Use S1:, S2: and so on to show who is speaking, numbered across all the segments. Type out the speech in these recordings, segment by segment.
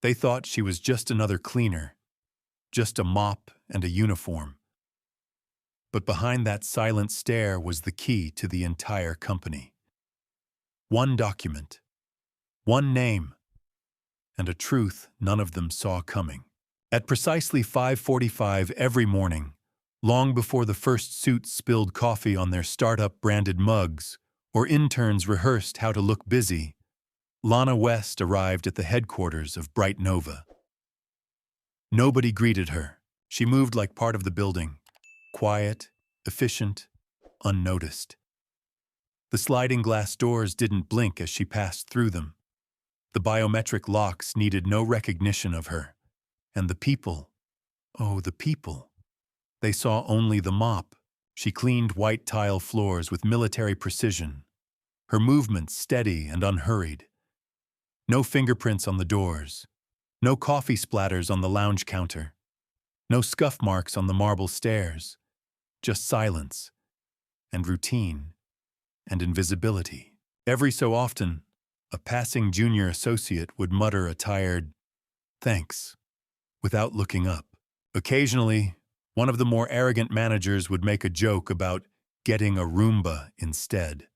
S1: They thought she was just another cleaner, just a mop and a uniform. But behind that silent stare was the key to the entire company. One document, one name, and a truth none of them saw coming. At precisely 5:45 every morning, long before the first suits spilled coffee on their startup-branded mugs or interns rehearsed how to look busy, Lana West arrived at the headquarters of Bright Nova. Nobody greeted her. She moved like part of the building, quiet, efficient, unnoticed. The sliding glass doors didn't blink as she passed through them. The biometric locks needed no recognition of her. And the people, oh, the people. They saw only the mop. She cleaned white tile floors with military precision, her movements steady and unhurried. No fingerprints on the doors, no coffee splatters on the lounge counter, no scuff marks on the marble stairs, just silence and routine and invisibility. Every so often, a passing junior associate would mutter a tired, "Thanks," without looking up. Occasionally, one of the more arrogant managers would make a joke about getting a Roomba instead.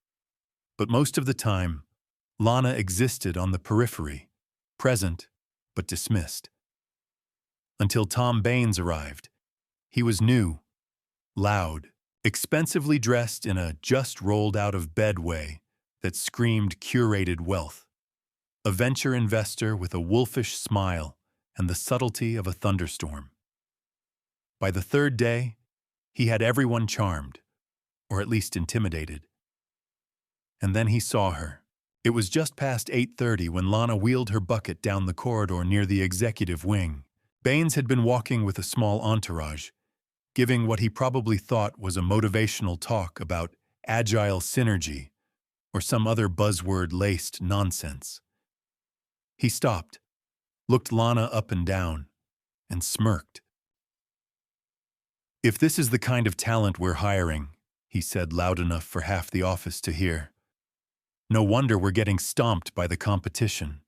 S1: But most of the time, Lana existed on the periphery, present but dismissed. Until Tom Baines arrived. He was new, loud, expensively dressed in a just-rolled-out-of-bed way that screamed curated wealth. A venture investor with a wolfish smile and the subtlety of a thunderstorm. By the third day, he had everyone charmed, or at least intimidated. And then he saw her. It was just past 8:30 when Lana wheeled her bucket down the corridor near the executive wing. Baines had been walking with a small entourage, giving what he probably thought was a motivational talk about agile synergy or some other buzzword-laced nonsense. He stopped, looked Lana up and down, and smirked. "If this is the kind of talent we're hiring," he said loud enough for half the office to hear, "no wonder we're getting stomped by the competition."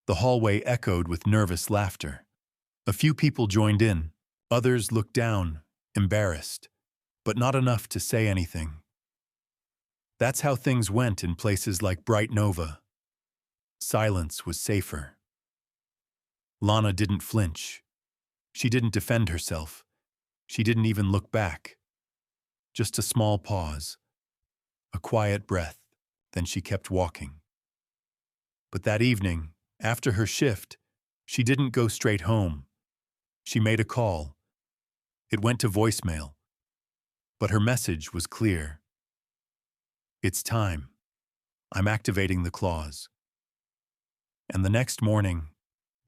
S1: The hallway echoed with nervous laughter. A few people joined in, others looked down, embarrassed, but not enough to say anything. That's how things went in places like Bright Nova. Silence was safer. Lana didn't flinch. She didn't defend herself. She didn't even look back. Just a small pause, a quiet breath, then she kept walking. But that evening, after her shift, she didn't go straight home. She made a call. It went to voicemail. But her message was clear. "It's time. I'm activating the clause." And the next morning,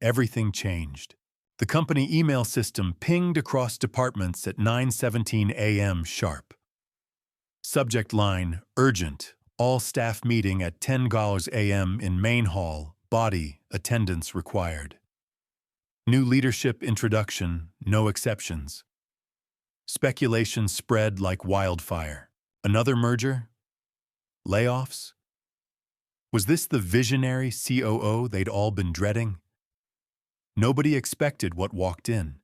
S1: everything changed. The company email system pinged across departments at 9:17 a.m. sharp. Subject line, urgent, all staff meeting at 10 a.m. in main hall, body, attendance required. New leadership introduction, no exceptions. Speculation spread like wildfire. Another merger? Layoffs? Was this the visionary COO they'd all been dreading? Nobody expected what walked in.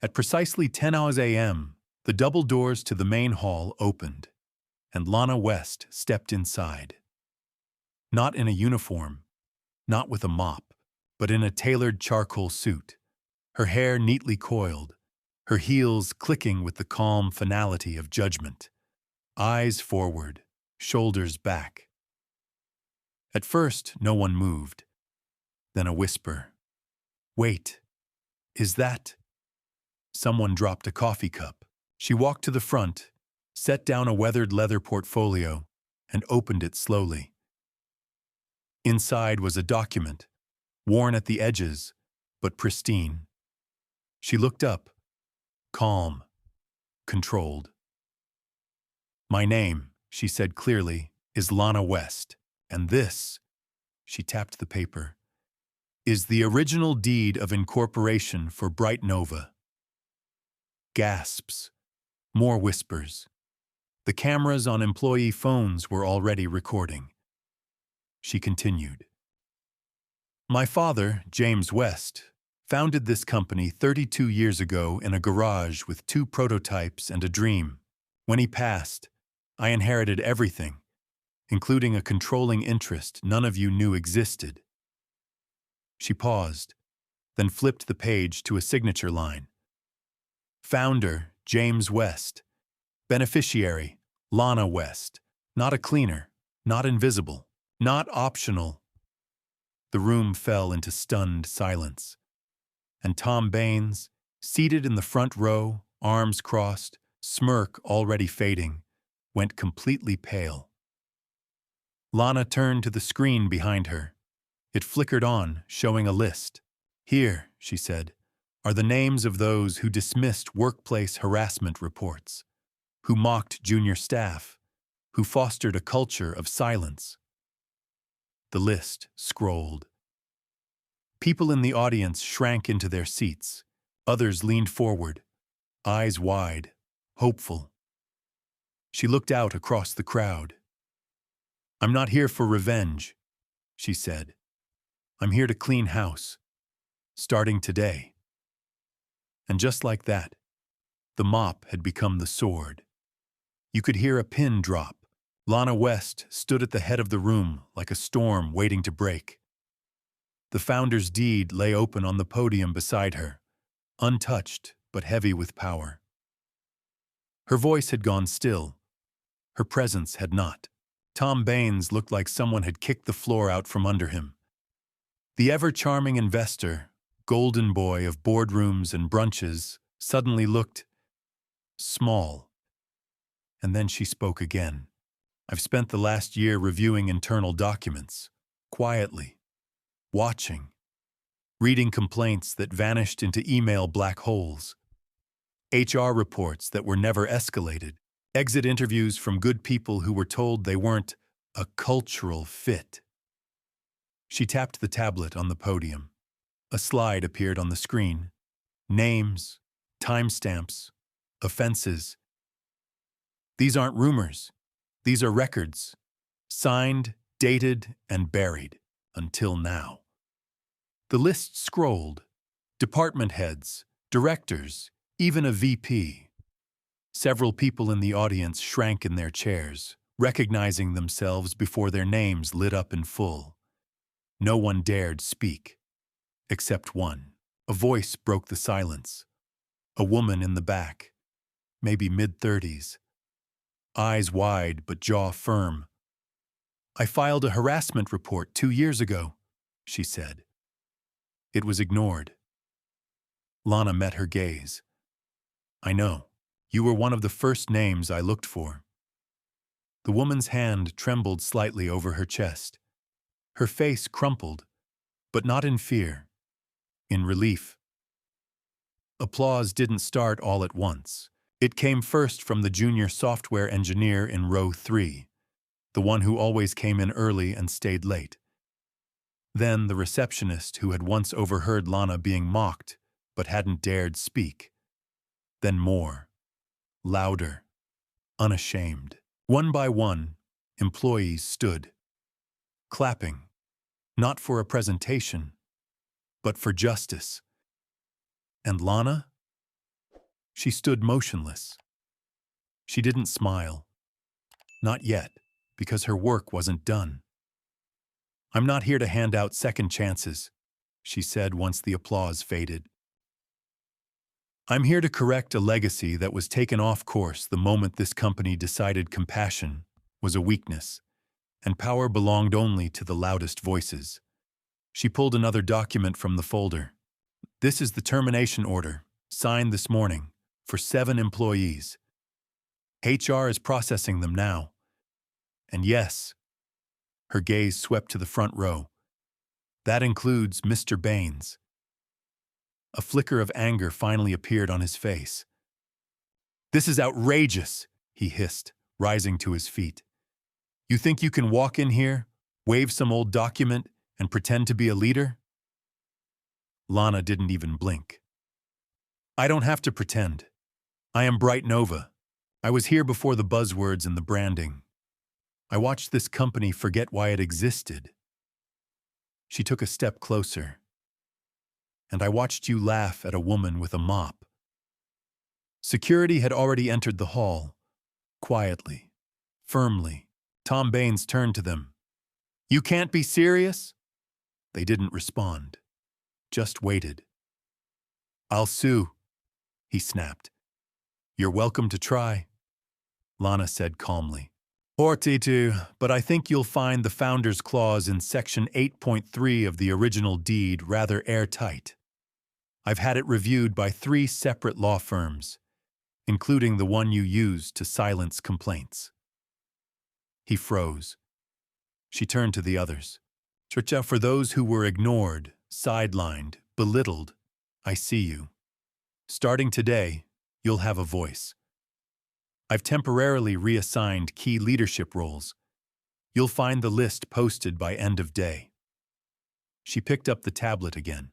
S1: At precisely 10 a.m., the double doors to the main hall opened, and Lana West stepped inside. Not in a uniform, not with a mop, but in a tailored charcoal suit, her hair neatly coiled, her heels clicking with the calm finality of judgment. Eyes forward, shoulders back. At first, no one moved. Then a whisper. "Wait, is that?" Someone dropped a coffee cup. She walked to the front, set down a weathered leather portfolio, and opened it slowly. Inside was a document, worn at the edges, but pristine. She looked up, calm, controlled. "My name," she said clearly, "is Lana West, and this," she tapped the paper, "is the original deed of incorporation for Bright Nova." Gasps. More whispers. The cameras on employee phones were already recording. She continued. My father, James West, founded this company 32 years ago in a garage with 2 prototypes and a dream. When he passed, I inherited everything, including a controlling interest none of you knew existed. She paused, then flipped the page to a signature line. Founder, James West. Beneficiary, Lana West. Not a cleaner, not invisible, not optional. The room fell into stunned silence, and Tom Baines, seated in the front row, arms crossed, smirk already fading, went completely pale. Lana turned to the screen behind her. It flickered on, showing a list. Here, she said, are the names of those who dismissed workplace harassment reports, who mocked junior staff, who fostered a culture of silence. The list scrolled. People in the audience shrank into their seats. Others leaned forward, eyes wide, hopeful. She looked out across the crowd. I'm not here for revenge, she said. I'm here to clean house, starting today. And just like that, the mop had become the sword. You could hear a pin drop. Lana West stood at the head of the room like a storm waiting to break. The founder's deed lay open on the podium beside her, untouched but heavy with power. Her voice had gone still. Her presence had not. Tom Baines looked like someone had kicked the floor out from under him. The ever-charming investor, golden boy of boardrooms and brunches, suddenly looked small. And then she spoke again. I've spent the last year reviewing internal documents, quietly, watching, reading complaints that vanished into email black holes, HR reports that were never escalated, exit interviews from good people who were told they weren't a cultural fit. She tapped the tablet on the podium. A slide appeared on the screen. Names, timestamps, offenses. These aren't rumors. These are records, signed, dated, and buried, until now. The list scrolled. Department heads, directors, even a VP. Several people in the audience shrank in their chairs, recognizing themselves before their names lit up in full. No one dared speak, except one. A voice broke the silence. A woman in the back, maybe mid-30s. Eyes wide but jaw firm. I filed a harassment report 2 years ago, she said. It was ignored. Lana met her gaze. I know. You were one of the first names I looked for. The woman's hand trembled slightly over her chest. Her face crumpled, but not in fear, in relief. Applause didn't start all at once. It came first from the junior software engineer in row 3, the one who always came in early and stayed late. Then the receptionist who had once overheard Lana being mocked but hadn't dared speak. Then more, louder, unashamed. One by one, employees stood, clapping, not for a presentation, but for justice. And Lana? She stood motionless. She didn't smile. Not yet, because her work wasn't done. I'm not here to hand out second chances, she said once the applause faded. I'm here to correct a legacy that was taken off course the moment this company decided compassion was a weakness, and power belonged only to the loudest voices. She pulled another document from the folder. This is the termination order, signed this morning, for 7 employees. HR is processing them now. And yes, her gaze swept to the front row. That includes Mr. Baines. A flicker of anger finally appeared on his face. This is outrageous, he hissed, rising to his feet. You think you can walk in here, wave some old document, and pretend to be a leader? Lana didn't even blink. I don't have to pretend. I am Bright Nova. I was here before the buzzwords and the branding. I watched this company forget why it existed. She took a step closer, and I watched you laugh at a woman with a mop. Security had already entered the hall. Quietly, firmly, Tom Baines turned to them. "You can't be serious?" They didn't respond, just waited. "I'll sue," he snapped. "You're welcome to try," Lana said calmly. "Hortitu, but I think you'll find the founder's clause in Section 8.3 of the original deed rather airtight. I've had it reviewed by 3 separate law firms, including the one you used to silence complaints." He froze. She turned to the others. "Churcha, for those who were ignored, sidelined, belittled, I see you. Starting today, you'll have a voice. I've temporarily reassigned key leadership roles. You'll find the list posted by end of day." She picked up the tablet again.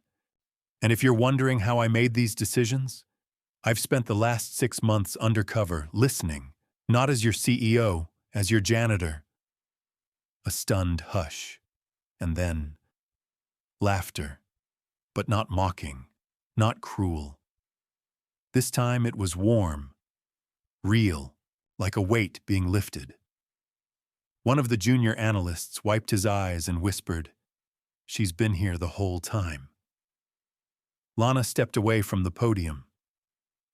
S1: "And if you're wondering how I made these decisions, I've spent the last 6 months undercover, listening, not as your CEO, as your janitor." A stunned hush, and then laughter, but not mocking, not cruel. This time it was warm, real, like a weight being lifted. One of the junior analysts wiped his eyes and whispered, "She's been here the whole time." Lana stepped away from the podium.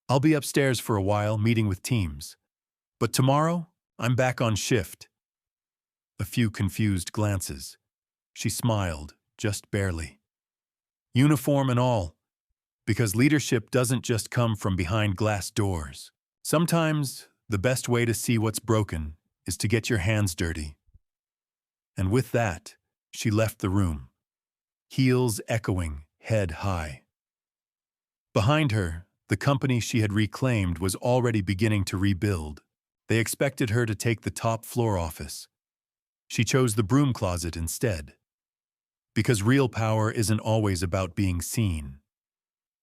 S1: "I'll be upstairs for a while, meeting with teams. But tomorrow, I'm back on shift." A few confused glances. She smiled, just barely. "Uniform and all, because leadership doesn't just come from behind glass doors. Sometimes, the best way to see what's broken is to get your hands dirty." And with that, she left the room, heels echoing, head high. Behind her, the company she had reclaimed was already beginning to rebuild. They expected her to take the top floor office. She chose the broom closet instead. Because real power isn't always about being seen.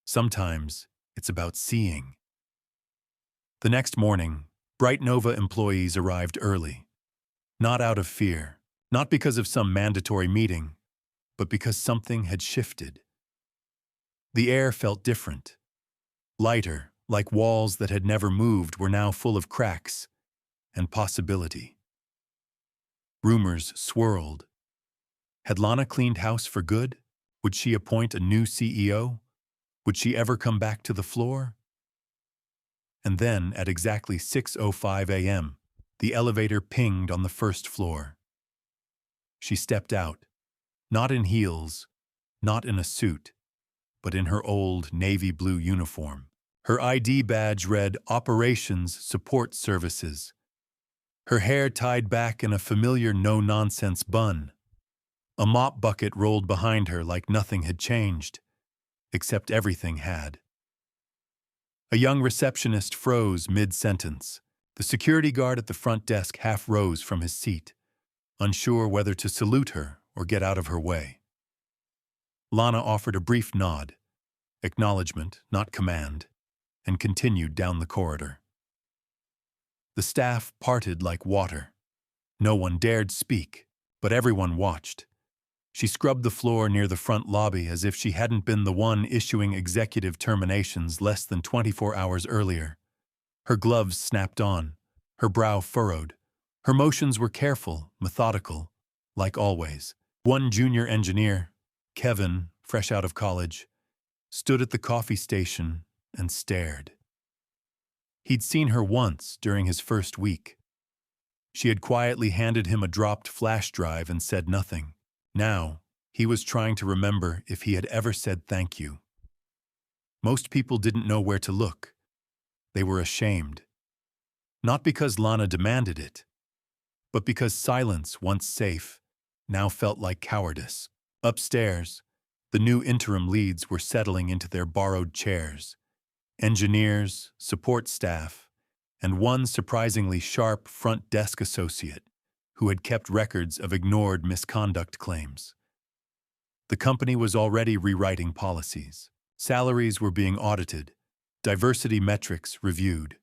S1: Sometimes, it's about seeing. The next morning, Bright Nova employees arrived early. Not out of fear, not because of some mandatory meeting, but because something had shifted. The air felt different. Lighter, like walls that had never moved were now full of cracks and possibility. Rumors swirled. Had Lana cleaned house for good? Would she appoint a new CEO? Would she ever come back to the floor? And then, at exactly 6:05 a.m., the elevator pinged on the first floor. She stepped out, not in heels, not in a suit, but in her old navy blue uniform. Her ID badge read Operations Support Services. Her hair tied back in a familiar no-nonsense bun. A mop bucket rolled behind her like nothing had changed, except everything had. A young receptionist froze mid-sentence. The security guard at the front desk half rose from his seat, unsure whether to salute her or get out of her way. Lana offered a brief nod, acknowledgement, not command, and continued down the corridor. The staff parted like water. No one dared speak, but everyone watched. She scrubbed the floor near the front lobby as if she hadn't been the one issuing executive terminations less than 24 hours earlier. Her gloves snapped on, her brow furrowed. Her motions were careful, methodical, like always. One junior engineer, Kevin, fresh out of college, stood at the coffee station and stared. He'd seen her once during his first week. She had quietly handed him a dropped flash drive and said nothing. Now, he was trying to remember if he had ever said thank you. Most people didn't know where to look. They were ashamed. Not because Lana demanded it, but because silence, once safe, now felt like cowardice. Upstairs, the new interim leads were settling into their borrowed chairs. Engineers, support staff, and one surprisingly sharp front desk associate who had kept records of ignored misconduct claims. The company was already rewriting policies. Salaries were being audited, diversity metrics reviewed.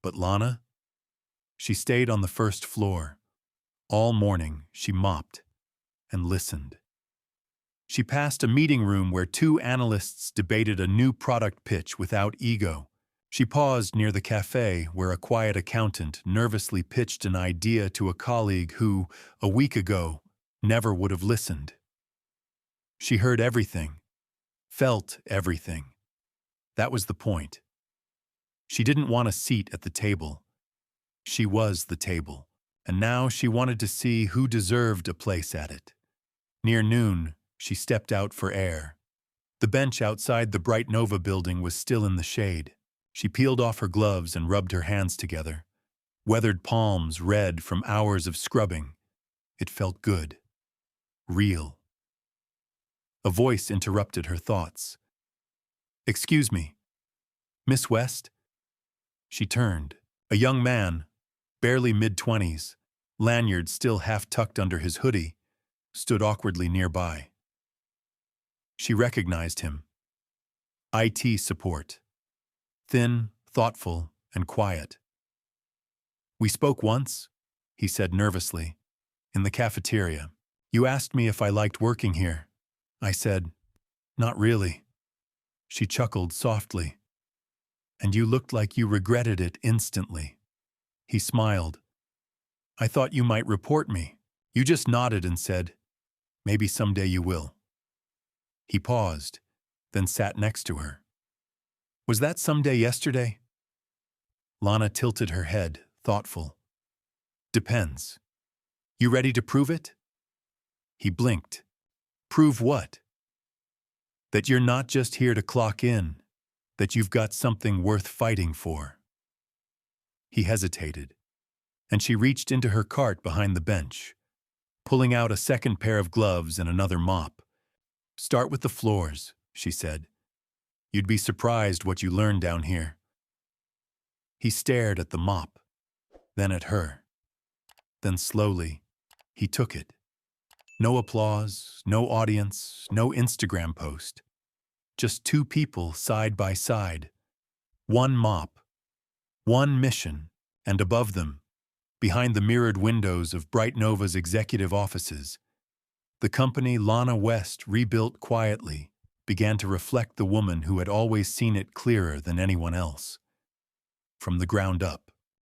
S1: But Lana? She stayed on the first floor. All morning, she mopped and listened. She passed a meeting room where two analysts debated a new product pitch without ego. She paused near the cafe where a quiet accountant nervously pitched an idea to a colleague who, a week ago, never would have listened. She heard everything, felt everything. That was the point. She didn't want a seat at the table. She was the table, and now she wanted to see who deserved a place at it. Near noon, she stepped out for air. The bench outside the Bright Nova building was still in the shade. She peeled off her gloves and rubbed her hands together. Weathered palms red from hours of scrubbing. It felt good. Real. A voice interrupted her thoughts. "Excuse me, Miss West?" She turned. A young man, barely mid-20s, lanyard still half tucked under his hoodie, stood awkwardly nearby. She recognized him. IT support. Thin, thoughtful, and quiet. "We spoke once," he said nervously, "in the cafeteria. You asked me if I liked working here. I said, not really." She chuckled softly. "And you looked like you regretted it instantly." He smiled. "I thought you might report me." You just nodded and said, "Maybe someday you will." He paused, then sat next to her. "Was that someday yesterday?" Lana tilted her head, thoughtful. "Depends. You ready to prove it?" He blinked. "Prove what?" "That you're not just here to clock in, that you've got something worth fighting for." He hesitated, and she reached into her cart behind the bench, pulling out a second pair of gloves and another mop. "Start with the floors," she said. "You'd be surprised what you learn down here." He stared at the mop, then at her. Then slowly, he took it. No applause, no audience, no Instagram post. Just two people side by side. One mop, one mission, and above them, behind the mirrored windows of Bright Nova's executive offices, the company Lana West rebuilt quietly began to reflect the woman who had always seen it clearer than anyone else. From the ground up.